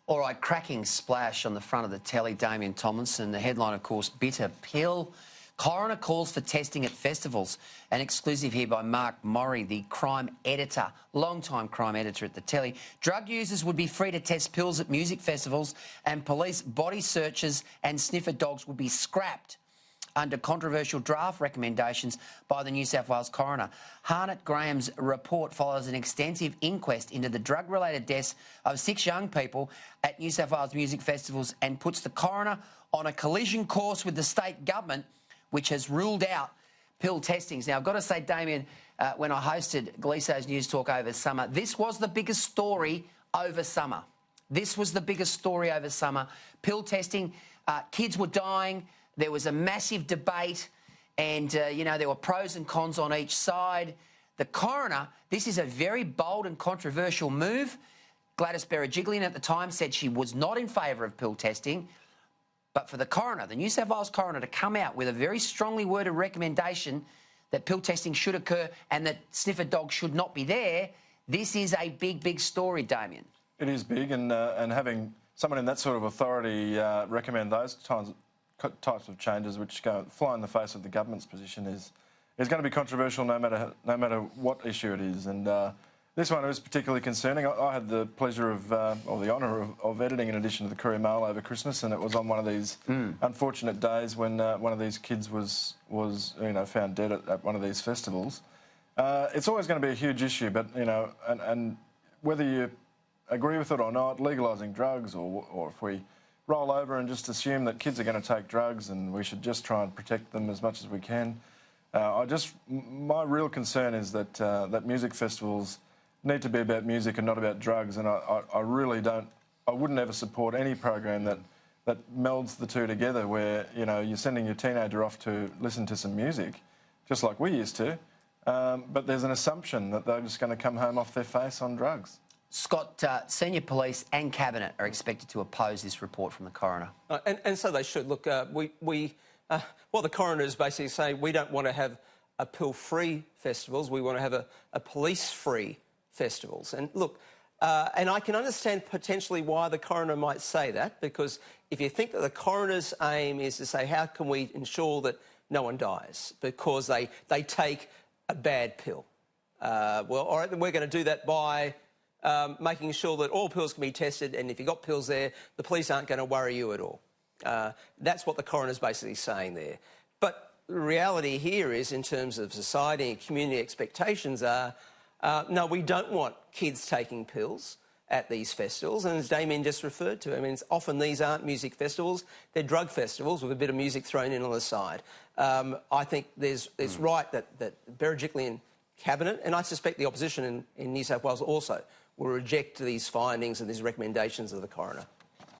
All right, cracking splash on the front of the telly, Damien Tomlinson. The headline, of course, bitter pill. Coroner calls for testing at festivals. An exclusive here by Mark Morrie, the crime editor, long-time crime editor at the telly. Drug users would be free to test pills at music festivals, and police body searches and sniffer dogs would be scrapped under controversial draft recommendations by the New South Wales coroner. Harnett Graham's report follows an extensive inquest into the drug-related deaths of 6 young people at New South Wales music festivals and puts the coroner on a collision course with the state government, which has ruled out pill testings. Now, I've got to say, Damien, when I hosted Gleeso's News Talk over summer, this was the biggest story over summer. This was the biggest story over summer. Pill testing, kids were dying. There was a massive debate and, you know, there were pros and cons on each side. The coroner, this is a very bold and controversial move. Gladys Berejiklian at the time said she was not in favour of pill testing. But for the coroner, the New South Wales coroner, to come out with a very strongly worded recommendation that pill testing should occur and that sniffer dogs should not be there, this is a big, big story, Damien. It is big, and having someone in that sort of authority recommend those types of changes which fly in the face of the government's position is going to be controversial no matter what issue it is. And this one is particularly concerning. I had the pleasure of, or the honour of editing an edition of the Courier-Mail over Christmas, and it was on one of these unfortunate days when one of these kids was found dead at one of these festivals. It's always going to be a huge issue, but and whether you agree with it or not, legalising drugs, or if we roll over and just assume that kids are going to take drugs and we should just try and protect them as much as we can. My real concern is that that music festivals need to be about music and not about drugs, and I wouldn't ever support any program that melds the two together, where you're sending your teenager off to listen to some music, just like we used to, but there's an assumption that they're just going to come home off their face on drugs. Scott, senior police and cabinet are expected to oppose this report from the coroner. And so they should. Look, what the coroner is basically saying, we don't want to have a pill-free festivals, we want to have a police-free festivals. And look, and I can understand potentially why the coroner might say that, because if you think that the coroner's aim is to say, how can we ensure that no one dies because they take a bad pill? Well, all right, then we're going to do that by making sure that all pills can be tested, and if you've got pills there, the police aren't going to worry you at all. That's what the coroner's basically saying there. But the reality here is, in terms of society and community expectations are, no, we don't want kids taking pills at these festivals, and as Damien just referred to, I mean, often these aren't music festivals, they're drug festivals with a bit of music thrown in on the side. I think it's right that Berejiklian cabinet, and I suspect the opposition in New South Wales also, will reject these findings and these recommendations of the coroner.